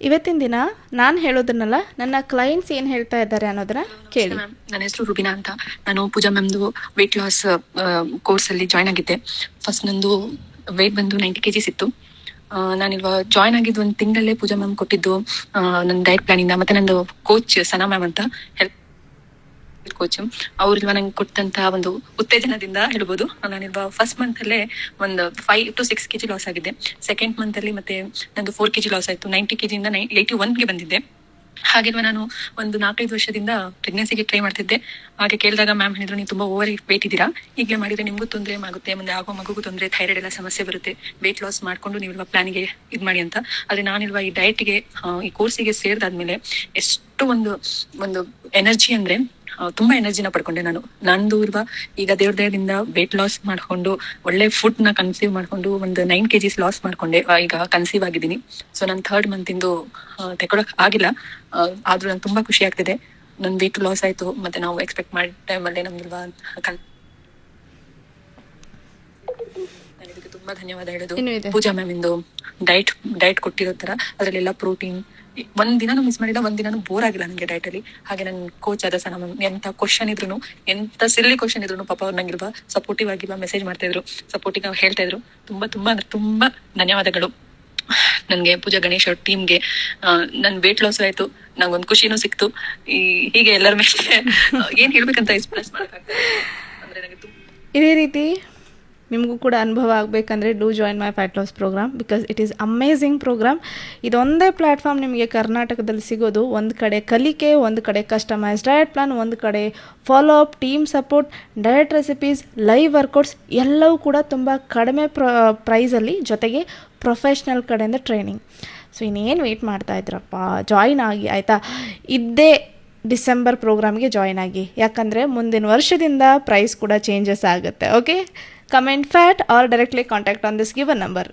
ಇವತ್ತಿನ ದಿನ ನಾನು ಹೇಳೋದನ್ನಲ್ಲ, ನನ್ನ ಕ್ಲೈಂಟ್ಸ್ ಏನು ಹೇಳ್ತಾ ಇದ್ದಾರೆ ಅನ್ನೋದನ್ನ ಕೇಳಿ. ಮ್ಯಾಮ್, ನನ್ನ ಹೆಸರು ರುಬಿನಾ ಅಂತ. ನಾನು ಪೂಜಾ ಮ್ಯಾಮ್ದು ವೆಯ್ಟ್ ಲಾಸ್ ಕೋರ್ಸಲ್ಲಿ ಜಾಯ್ನ್ ಆಗಿದ್ದೆ. ಫಸ್ಟ್ ನಂದು ವೆಯ್ಟ್ ಬಂದು 90 kgs ಇತ್ತು. ನಾನಿಲ್ವಾ ಜಾಯ್ನ್ ಆಗಿದ್ದು ಒಂದು ತಿಂಗಳಲ್ಲೇ ಪೂಜಾ ಮ್ಯಾಮ್ ಕೊಟ್ಟಿದ್ದು ನನ್ನ ಡಯಟ್ ಪ್ಲಾನಿಂದ, ಮತ್ತೆ ನಂದು ಕೋಚ್ ಸನಾ ಮ್ಯಾಮ್ ಅಂತ ಹೆಲ್ಪ್ ಕೋಚ್ ಅವ್ರಿಲ್ವಾ ನಂಗೆ ಕೊಟ್ಟಂತಹ ಒಂದು ಉತ್ತೇಜನದಿಂದ ಹೇಳ್ಬೋದು. ನಾನಿಲ್ವಾ ಫಸ್ಟ್ ಮಂತ್ ಅಲ್ಲೇ ಒಂದು 5 to 6 kg ಲಾಸ್ ಆಗಿದ್ದೆ. ಸೆಕೆಂಡ್ ಮಂತ್ ಅಲ್ಲಿ ಮತ್ತೆ ನಂದು 4 kg ಲಾಸ್ ಆಯ್ತು. 90 kg ಇಂದ 81ಗೆ ಬಂದಿದ್ದೆ. ಹಾಗಿಲ್ವಾ ನಾನು ಒಂದು 4-5 ವರ್ಷದಿಂದ ಪ್ರೆಗ್ನೆನ್ಸಿಗೆ ಟ್ರೈ ಮಾಡ್ತಿದ್ದೆ. ಹಾಗೆ ಕೇಳಿದಾಗ ಮ್ಯಾಮ್ ಹೇಳಿದ್ರು, ನೀವು ತುಂಬಾ ಓವರ್ ವೇಟ್ ಇದ್ದೀರಾ, ಈಗಲೇ ಮಾಡಿದ್ರೆ ನಿಮ್ಗೂ ತೊಂದರೆ ಆಗುತ್ತೆ, ಮುಂದೆ ಆಗೋ ಮಗುಗೂ ತೊಂದರೆ, ಥೈರಾಯ್ಡ್ ಎಲ್ಲ ಸಮಸ್ಯೆ ಬರುತ್ತೆ, ವೇಟ್ ಲಾಸ್ ಮಾಡ್ಕೊಂಡು ನೀವಿಲ್ವಾ ಪ್ಲಾನಿಗೆ ಇದ್ ಮಾಡಿ ಅಂತ. ಆದ್ರೆ ನಾನಿಲ್ವಾ ಈ ಡಯಟ್ಗೆ ಈ ಕೋರ್ಸಿಗೆ ಸೇರಿದಾದ್ಮೇಲೆ ಎಷ್ಟು ಒಂದು ಎನರ್ಜಿ ಅಂದ್ರೆ ತುಂಬಾ ಎನರ್ಜಿನ ಪಡ್ಕೊಂಡೆ ನಂದು ಇಲ್ವಾ. ಈಗ ದೇವ್ರ ದಯದಿಂದ ವೇಟ್ ಲಾಸ್ ಮಾಡ್ಕೊಂಡು ಒಳ್ಳೆ ಫುಡ್ ನ ಕನ್ಸೀವ್ ಮಾಡ್ಕೊಂಡು ಒಂದು 9 kgs ಲಾಸ್ ಮಾಡ್ಕೊಂಡೆ. ಈಗ ಕನ್ಸೀವ್ ಆಗಿದ್ದೀನಿ. ಸೊ ನನ್ನ 3rd ಮಂತ್ ಇಂದು ತೆಕೊಳಕ್ ಆಗಿಲ್ಲ. ಆದ್ರೂ ನಂಗೆ ತುಂಬಾ ಖುಷಿ ಆಗ್ತಿದೆ. ನನ್ ವೇಟ್ ಲಾಸ್ ಆಯ್ತು. ಮತ್ತೆ ನಾವು ಎಕ್ಸ್ಪೆಕ್ಟ್ ಮಾಡಿದ ಟೈಮಲ್ಲೇ ನಮ್ಗಿಲ್ವಾ ನಾನು ಇದಕ್ಕೆ ತುಂಬಾ ಧನ್ಯವಾದ ಹೇಳೋದು. ಪೂಜಾ ಮ್ಯಾಮ್ ಇಂದು ಡಯಟ್ ಕೊಟ್ಟಿರೋ ತರ ಅದ್ರಲ್ಲೆಲ್ಲ ಪ್ರೋಟೀನ್. ಒಂದ್ ದಿನಾನು ಮಿಸ್ ಮಾಡಿಲ್ಲ, ಒಂದ್ ದಿನಾನು ಬೋರ್ ಆಗಿಲ್ಲ ನಂಗೆ ಡಯಟ್ ಅಲ್ಲಿ. ಹಾಗೆ ನನ್ ಕೋಚ್ ಆದ ಸನ ಮ್ಯಾಮ್ ಎಂತ ಕ್ವಶನ್ ಇದ್ರು, ಎಂತ ಸಿಲ್ಲಿ ಕ್ವಶನ್ ಇದ್ರು ಪಾಪ ಅವ್ರು ನಂಗಿಲ್ವಾ ಸಪೋರ್ಟಿವ್ ಆಗಿಲ್ವಾ ಮೆಸೇಜ್ ಮಾಡ್ತಾ ಇದ್ರು, ಸಪೋರ್ಟಿವ್ ಆಗಿ ಹೇಳ್ತಾ ಇದ್ರು. ತುಂಬಾ ಧನ್ಯವಾದಗಳು ನನ್ಗೆ, ಪೂಜಾ ಗಣೇಶ್ ಅವ್ರ ಟೀಮ್ಗೆ. ನನ್ ವೇಟ್ ಲಾಸ್ ಆಯ್ತು, ನಂಗೊಂದ್ ಖುಷಿನೂ ಸಿಕ್ತು. ಹೀಗೆ ಎಲ್ಲರ ಮೇಲೆ ಏನ್ ಹೇಳ್ಬೇಕಂತ ಎಕ್ಸ್ಪ್ರೆಸ್ ಮಾಡಕ್ಕಾಗ್ತದೆ ಅಂದ್ರೆ ನನಗೆ ಇದೇ ರೀತಿ ನಿಮಗೂ ಕೂಡ ಅನುಭವ ಆಗಬೇಕಂದ್ರೆ do join my fat loss program, because it is amazing program. ಇದೊಂದೇ ಪ್ಲ್ಯಾಟ್ಫಾರ್ಮ್ ನಿಮಗೆ ಕರ್ನಾಟಕದಲ್ಲಿ ಸಿಗೋದು. ಒಂದು ಕಡೆ ಕಲಿಕೆ, ಒಂದು ಕಡೆ ಕಸ್ಟಮೈಸ್ ಡಯಟ್ ಪ್ಲಾನ್, ಒಂದು ಕಡೆ follow up, team support, diet recipes, live workouts ಎಲ್ಲವೂ ಕೂಡ ತುಂಬ ಕಡಿಮೆ ಪ್ರೈಸಲ್ಲಿ, ಜೊತೆಗೆ ಪ್ರೊಫೆಷ್ನಲ್ ಕಡೆಯಿಂದ ಟ್ರೈನಿಂಗ್. ಸೊ ಇನ್ನೇನು ವೆಯ್ಟ್ ಮಾಡ್ತಾ ಇದ್ರಪ್ಪ, ಜಾಯಿನ್ ಆಗಿ ಆಯಿತಾ. ಇದ್ದೇ ಡಿಸೆಂಬರ್ ಪ್ರೋಗ್ರಾಮ್ಗೆ ಜಾಯಿನ್ ಆಗಿ, ಯಾಕಂದರೆ ಮುಂದಿನ ವರ್ಷದಿಂದ ಪ್ರೈಸ್ ಕೂಡ ಚೇಂಜಸ್ ಆಗುತ್ತೆ. Okay, comment fat R directly contact on this given number.